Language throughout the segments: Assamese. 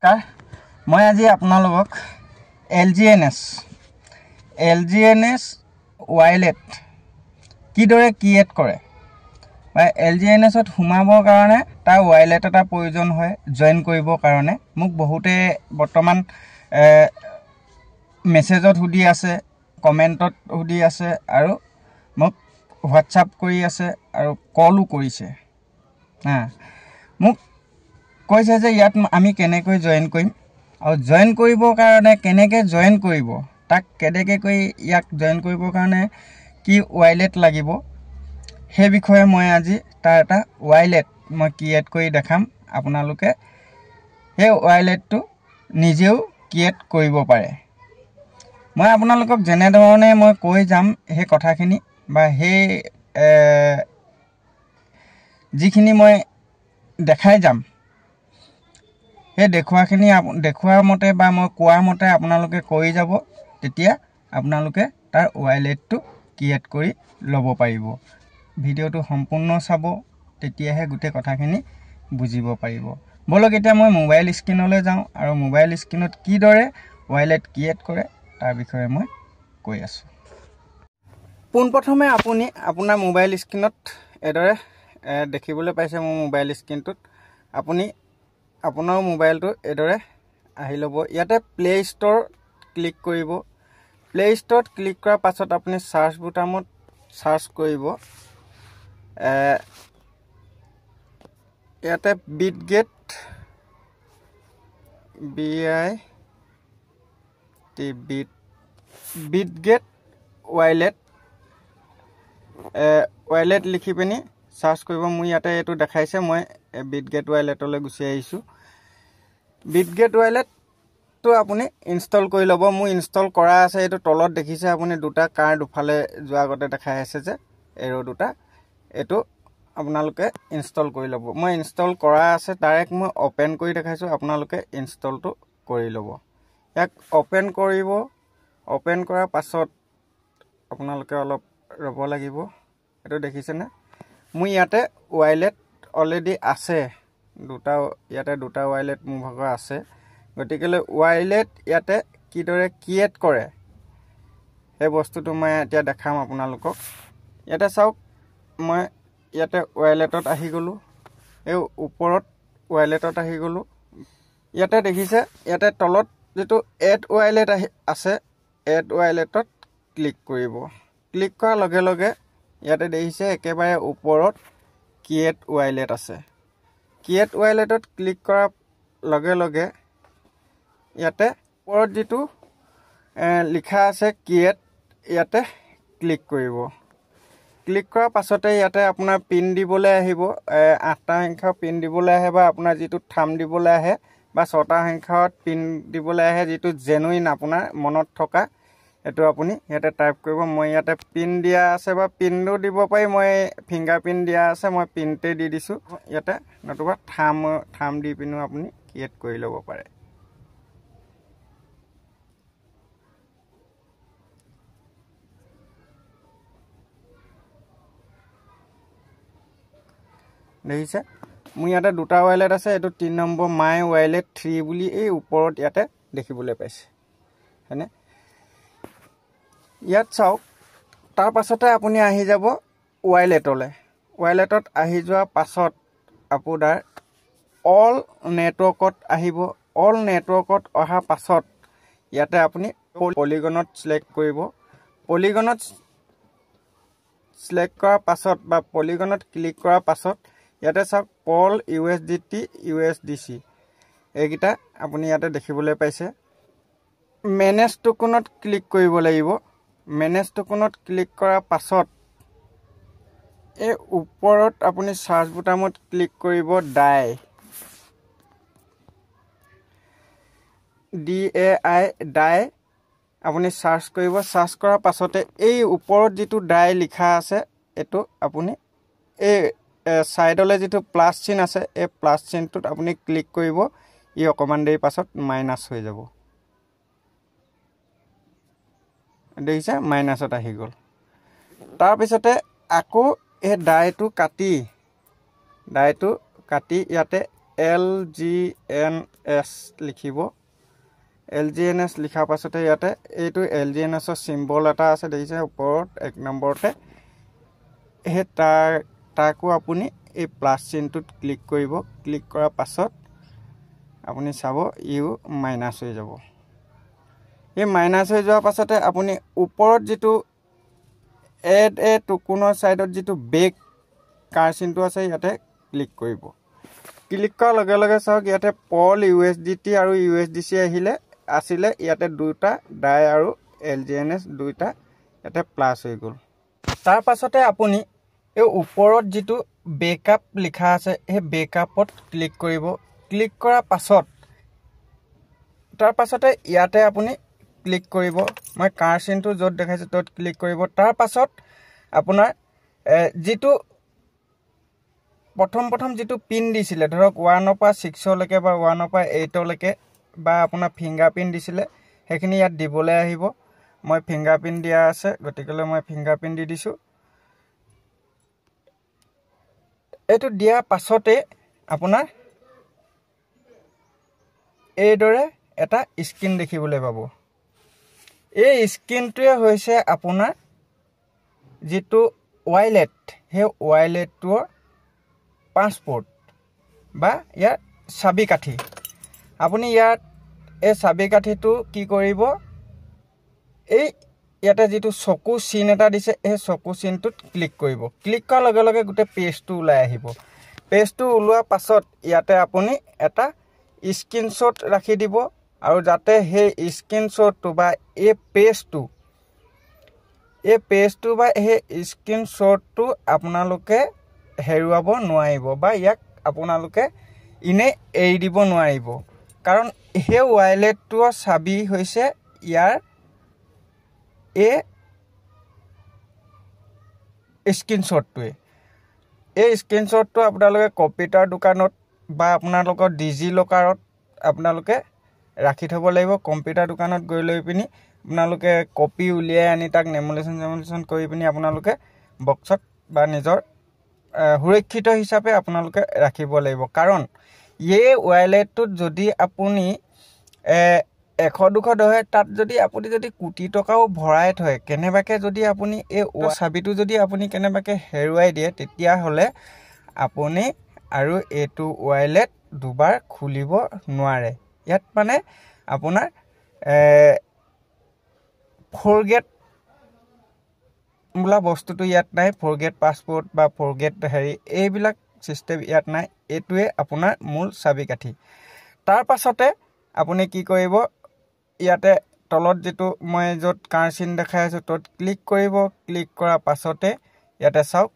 নমস্কাৰ মই আজি আপোনালোকক LGNS ৱাইলেট কিদৰে ক্ৰিয়েট কৰে বা LGNSত সোমাবৰ কাৰণে তাৰ ৱাইলেট এটা প্ৰয়োজন হয় জয়েন কৰিবৰ কাৰণে মোক বহুতে বৰ্তমান মেছেজত সুধি আছে কমেন্টত সুধি আছে আৰু মোক হোৱাটছআপ কৰি আছে আৰু কলো কৰিছে মোক কৈছে যে ইয়াত আমি কেনেকৈ জয়েন কৰিম আৰু জয়েন কৰিবৰ কাৰণে কেনেকৈ জয়েন কৰিব তাক কেনেকৈ কৰি ইয়াক জয়েন কৰিবৰ কাৰণে কি ৱাইলেট লাগিব সেই বিষয়ে মই আজি তাৰ এটা ৱাইলেট মই ক্ৰিয়েট কৰি দেখাম আপোনালোকে সেই ৱাইলেটটো নিজেও ক্ৰিয়েট কৰিব পাৰে মই আপোনালোকক যেনে ধৰণে মই কৈ যাম সেই কথাখিনি বা সেই যিখিনি মই দেখাই যাম এই দেখুৱাখিনি দেখুৱাৰ মতে বা মই কোৱাৰ মতে আপোনালোকে কৰি যাব তেতিয়া আপোনালোকে তাৰ ৱাইলেটটো ক্ৰিয়েট কৰি ল'ব পাৰিব ভিডিঅ'টো সম্পূৰ্ণ চাব তেতিয়াহে গোটেই কথাখিনি বুজিব পাৰিব বলক এতিয়া মই মোবাইল স্ক্ৰিনলৈ যাওঁ আৰু মোবাইল স্ক্ৰিনত কিদৰে ৱাইলেট ক্ৰিয়েট কৰে তাৰ বিষয়ে মই কৈ আছো পোনপ্ৰথমে আপুনি আপোনাৰ মোবাইল স্ক্ৰিনত এদৰে দেখিবলৈ পাইছে মোৰ মোবাইল স্ক্ৰিনটোত আপুনি আপোনাৰ মোবাইলটো এদৰে আহি ল'ব ইয়াতে প্লে ষ্ট'ৰ ক্লিক কৰিব প্লে ষ্ট'ৰত ক্লিক কৰাৰ পাছত আপুনি সাৰ্চ বুটামত সাৰ্চ কৰিব ইয়াতে বিটগেট বিটগেট ৱাইলেট লিখি পিনি সাৰ্চ কৰিব মই ইয়াতে এটো দেখাইছে মই বিটগেট ৱাইলেটলৈ গুচি আহিছো বিটগেট ৱাইলেটটো আপুনি ইনষ্টল কৰি ল'ব মই ইনষ্টল কৰা আছে এটো তলত দেখিছে আপুনি দুটা কাৰ্ড দুফালে যোৱা আগতে দেখাই আছে যে এৰো দুটা এটো আপোনালোকে ইনষ্টল কৰি ল'ব মই ইনষ্টল কৰা আছে ডাইৰেক্ট মই ওপেন কৰি দেখাইছো আপোনালোকে ইনষ্টলটো কৰি ল'ব ইয়াক ওপেন কৰিব ওপেন কৰাৰ পাছত আপোনালোকে অলপ ৰব লাগিব এটো দেখিছে না মই ইয়াতে ৱাইলেট অলৰেডি আছে ইয়াতে দুটা ৱাইলেট মোৰ ভাগৰ আছে গতিকেলৈ ৱাইলেট ইয়াতে কিদৰে ক্ৰিয়েট কৰে এই বস্তুটো মই এতিয়া দেখাম আপোনালোকক ইয়াতে চাওক মই ইয়াতে ৱাইলেটত আহি গলো এই ওপৰত ৱাইলেটত আহি গলো ইয়াতে দেখিছে ইয়াতে তলত যেটো এড ৱাইলেট আছে এড ৱাইলেটত ক্লিক কৰিব ক্লিক কৰাৰ লগে লগে ইয়াতে দেখিছে একেবাৰে ওপৰত ক্ৰিয়েট ৱাইলেট আছে ক্ৰিয়েট ৱাইলেটত ক্লিক কৰাৰ লগে লগে ইয়াতে ওপৰত যেটো লিখা আছে ক্ৰিয়েট ইয়াতে ক্লিক কৰিব ক্লিক কৰাৰ পাছতে ইয়াতে আপোনাৰ পিন দিবলৈ আহিব 8টা সংখ্যা পিন দিবলৈ আহে বা আপোনাৰ যেটো থাম দিবলৈ আহে বা 6টা সংখ্যাত পিন দিবলৈ আহে যেটো জেনুইন আপোনাৰ মনত থকা এটো আপুনি ইয়াতে টাইপ কৰিব মই ইয়াতে পিন দিয়া আছে বা পিনটো দিব পাৰি মই ফিংগাৰপ্ৰিন্ট দিয়া আছে মই পিনতে দি দিছো ইয়াতে নতুবা থাম দি পিনও আপুনি ক্ৰিয়েট কৰি ল'ব পাৰে দেখিছে মই ইয়াতে দুটা ৱাইলেট আছে এটো 3 নম্বৰ মাই ৱাইলেট 3 বুলি এই ওপৰত ইয়াতে দেখিবলৈ পাইছে হয়নে ইয়াত চাওক তাৰ পাছতে আপুনি আহি যাব ৱাইলেটলৈ ৱাইলেটত আহি যোৱা পাছত আপোনাৰ অল নেটৱৰ্কত আহিব অল নেটৱৰ্কত অহা পাছত ইয়াতে আপুনি পলিগনত সিলেক্ট কৰিব পলিগনত সিলেক্ট কৰাৰ পাছত বা পলিগনত ক্লিক কৰাৰ পাছত ইয়াতে চাওক পল USDC এইগিটা আপুনি ইয়াতে দেখিবলৈ পাইছে মেনেজ টোকনত ক্লিক কৰিব লাগিব মেনেজ টোকনত ক্লিক কৰাৰ পাছত এই ওপৰত আপুনি সাৰ্চ বুটামত ক্লিক কৰিব ডাই আপুনি সাৰ্চ কৰিব সাৰ্চ কৰাৰ পাছতে এই ওপৰত যেটো ডাই লিখা আছে এটো আপুনি এই সাইডলৈ যেটো প্লাস চিন আছে এই প্লাস চিনটোত আপুনি ক্লিক কৰিব ই অকমান দেৰি পাছত মাইনাস হৈ যাব দেখিছে মাইনাসত আহি গল তাৰ পিছতে আকৌ এই ডাইটো কাটি ইয়াতে LGNS লিখিব LGNS লিখাৰ পাছতে ইয়াতে এইটো LGNS ৰ সিম্বল এটা আছে দেখিছে ওপৰত 1 নম্বৰতে হে তাকো আপুনি এই প্লাস চিনটোত ক্লিক কৰিব ক্লিক কৰাৰ পাছত আপুনি চাব ইউ মাইনাস হৈ যাব এই মাইনাস হৈ যোৱাৰ পাছতে আপুনি ওপৰত যেটো এড এ টুকুনৰ সাইডত যেটো বেক কাৰ চিনটো আছে ইয়াতে ক্লিক কৰিব ক্লিক কৰাৰ লগে লগে চাওক ইয়াতে পল USDT আৰু USDC আহিলে আসিলে ইয়াতে দুটা ডাই আৰু LGNS দুটা ইয়াতে প্লাস হৈ গল তাৰ পাছতে আপুনি এই ওপৰত যেটো বেকআপ লিখা আছে এই বেকআপত ক্লিক কৰিব ক্লিক কৰাৰ পাছত তাৰ পাছতে ইয়াতে আপুনি ক্লিক কৰিব মই কাৰ চিনটো যত দেখাইছে তত ক্লিক কৰিব তাৰ পাছত আপোনাৰ যেটো প্ৰথম যেটো পিন দিছিলে ধৰক 1 পৰা 6 লৈকে বা 1 পৰা 8 লৈকে বা আপোনাৰ ফিংগাৰপ্ৰিন্ট দিছিলে হেখিনি ইয়াত দিবলৈ আহিব মই ফিংগাৰপ্ৰিন্ট দিয়া আছে গতিকেলৈ মই ফিংগাৰপ্ৰিন্ট দি দিছো এটো দিয়া পাছতে আপোনাৰ এইদৰে এটা স্ক্ৰিন দেখিবলৈ পাব এই স্ক্ৰিনটোৱে হৈছে আপোনাৰ যেটো ওয়াইলেট হে ওয়াইলেটৰ পাসপোৰ্ট বা ইয়াৰ চাবি কাঠি আপুনি ইয়াত এই চাবি কাঠিটো কি কৰিব এই ইয়াতে যেটো চকু চিন এটা দিছে এই চকু চিনটোত ক্লিক কৰিব ক্লিক কৰাৰ লগে লগে গুটে পেজটো ওলাই আহিব পেজটো ওলোৱাৰ পাছত ইয়াতে আপুনি এটা স্ক্ৰিনশ্বট ৰাখি দিব আৰু যাতে সেই স্ক্ৰিনশ্বটটো বা এই পেজটো বা এই স্ক্ৰিনশ্বটটো আপোনালোকে হেৰুৱাব নোৱাৰিব বা ইয়াক আপোনালোকে ইনে এৰি দিব নোৱাৰিব কাৰণ এই ওয়াইলেটটোৰ চাবি হৈছে ইয়াৰ এই স্ক্ৰিনশ্বটটোৱে এই স্ক্ৰিনশ্বটটো আপোনালোকে কম্পিউটাৰ দোকানত বা আপোনালোকৰ ডিজি লকাৰত আপোনালোকে ৰাখি থব লাগিব কম্পিউটাৰ দোকানত গৈ লৈ পিনি আপোনালোকে কপি উলিয়াই আনি তাক নেমুলেচন কৰি পিনি আপোনালোকে বক্সত বা নিজৰ সুৰক্ষিত হিচাপে আপোনালোকে ৰাখিব লাগিব কাৰণ এই ওয়াইলেটটোত যদি আপুনি 100-200 হয় তাত যদি আপুনি যদি কোটি টকাও ভৰাই থয় কেনেবাকে যদি আপুনি এই চাবিটো যদি আপুনি কেনেবাকে হেৰুৱাই দিয়ে তেতিয়া হলে আপুনি আৰু এটো ওয়াইলেট দুবাৰ খুলিব নোৱাৰে ইয়াত মানে আপোনাৰ ফৰগেট মুলা বস্তুটো ইয়াত নাই ফৰগেট পাসপোৰ্ট বা ফৰগেট হেৰি এইবিলাক সিস্টেম ইয়াত নাই এটোৱে আপোনাৰ মূল চাবি কাঠি তাৰ পাছতে আপুনি কি কৰিব ইয়াতে তলত যেটো মই যত কাৰ চিন দেখাই আছো তত ক্লিক কৰিব ক্লিক কৰাৰ পাছতে ইয়াতে চাওক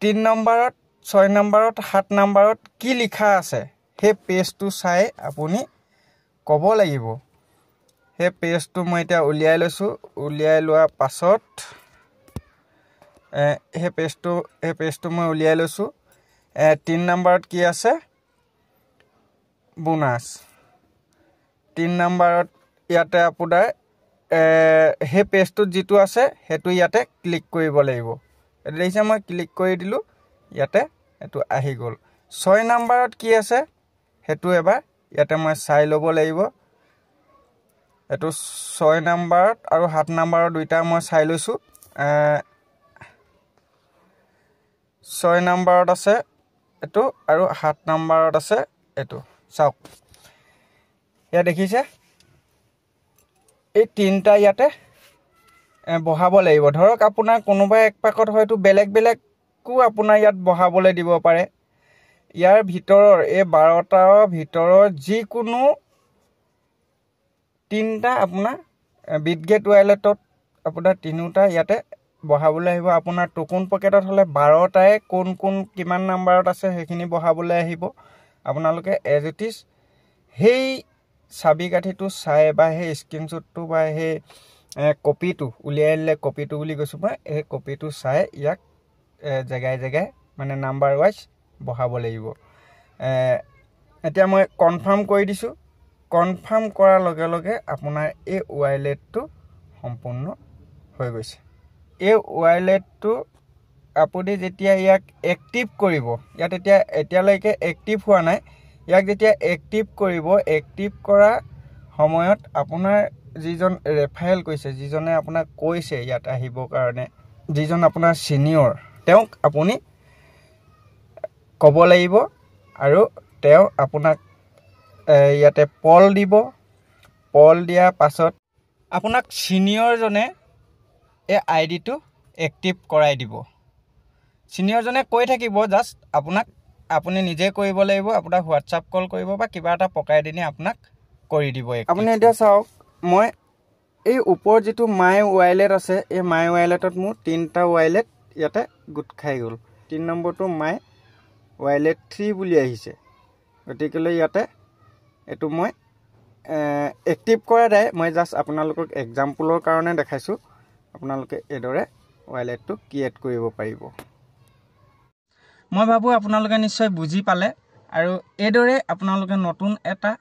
3 নম্বৰত 6 নম্বৰত 7 নম্বৰত কি লিখা আছে হে পেজটো চাই আপুনি কব লাগিব হে পেজটো মই এতিয়া উলিয়াই লৈছো উলিয়াই লোৱা পাছত হে পেজটো মই উলিয়াই লৈছো 3 নম্বৰত কি আছে বোনাস 3 নম্বৰত ইয়াতে আপোনাৰ হে পেজটো যেটো আছে হেতু ইয়াতে ক্লিক কৰিব লাগিব এটা দেখিছে মই ক্লিক কৰি দিলো ইয়াতে এটো আহি গল 6 নম্বৰত কি আছে হেতু এবাৰ ইয়াতে মই চাই লব লাগিব এটো 6 নম্বৰত আৰু 7 নম্বৰৰ দুইটা মই চাই লৈছো 6 নম্বৰত আছে এটো আৰু 7 নম্বৰত আছে এটো চাওক ইয়া দেখিছে এই তিনটা ইয়াতে বহাব লাগিব ধৰক আপোনাৰ কোনোবা এক পাকত হয়তো বেলেগ কো আপোনাৰ ইয়াত বহাবলৈ দিব পাৰে ইয়াৰ ভিতৰৰ এই 12টাৰ ভিতৰৰ যিকোনো তিনটা আপোনাৰ বিটগেট ওয়াইলেটত আপোনাৰ তিনটা ইয়াতে বহাবলৈ আহিব আপোনাৰ টুকুন পকেটত হলে 12টাই কোন কিমান নম্বৰত আছে হেখিনি বহাবলৈ আহিব আপোনালোকে এজ ইট ইজ হেই চাবি কাঠিটো চাই বা হে স্ক্ৰিনশ্বটটো বা হে কপিটো উলিয়াইলে কপিটো বুলি কৈছো মই এই কপিটো চাই ইয়াক জায়গায় মানে নাম্বাৰ ওয়াইজ বহাব লাগিব এতিয়া মই কনফাৰ্ম কৰি দিছো কনফাৰ্ম কৰাৰ লগে লগে আপোনাৰ এই ওয়াইলেটটো সম্পূৰ্ণ হৈ গৈছে এই ওয়াইলেটটো আপুনি যেতিয়া ইয়াক এক্টিভ কৰিব, ইয়াত এতিয়ালৈকে এক্টিভ হোৱা নাই, ইয়াক যেতিয়া এক্টিভ কৰিব, এক্টিভ কৰা সময়ত আপোনাৰ যিজন ৰেফাৰেল কৈছে, যিজনে আপোনাক কৈছে ইয়াত আহিবৰ কাৰণে, যিজন আপোনাৰ ছিনিয়ৰ, তেওঁক আপুনি ক'ব লাগিব আৰু তেওঁ আপোনাক ইয়াতে পল দিব। পল দিয়াৰ পাছত আপোনাক ছিনিয়ৰজনে এই আইডিটো এক্টিভ কৰাই দিব। ছিনিয়ৰজনে কৈ থাকিব, জাষ্ট আপুনি নিজে কৰিব লাগিব, আপোনাক হোৱাটছআপ কল কৰিব বা কিবা এটা পকাই দিনে আপোনাক কৰি দিব। আপুনি এতিয়া চাওক, মই এই ওপৰত যিটো মাই ৱাইলেট আছে, এই মাই ৱাইলেটত মোৰ 3টা ৱাইলেট ইয়াতে গোট খাই গ'ল। 3 নম্বৰটো মাই ৱাইলেট 3 বুলি আহিছে। গতিকেলৈ ইয়াতে এইটো মই এক্টিভ কৰা নাই, মই জাষ্ট আপোনালোকক এক্সাম্পলৰ কাৰণে দেখাইছোঁ। আপোনালোকে এইদৰে ৱাইলেটটো ক্ৰিয়েট কৰিব পাৰিব। মই ভাবোঁ আপোনালোকে নিশ্চয় বুজি পালে আৰু এইদৰে আপোনালোকে নতুন এটা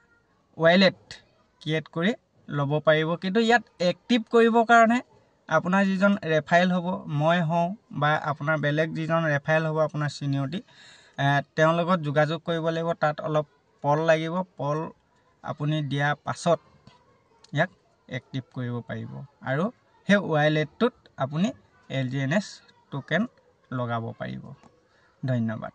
ৱাইলেট ক্ৰিয়েট কৰি ল'ব পাৰিব। কিন্তু ইয়াত এক্টিভ কৰিবৰ কাৰণে আপোনাৰ যিজন ৰেফাৰেল হ'ব, মই হওঁ বা আপোনাৰ বেলেগ যিজন ৰেফাৰেল হ'ব আপোনাৰ ছিনিয়ৰিটি, তেওঁৰ লগত যোগাযোগ কৰিব লাগিব। তাত অলপ পল লাগিব। পল আপুনি দিয়াৰ পাছত ইয়াক এক্টিভ কৰিব পাৰিব আৰু সেই ৱাইলেটটোত আপুনি LGNS টোকেন লগাব পাৰিব। ধন্যবাদ।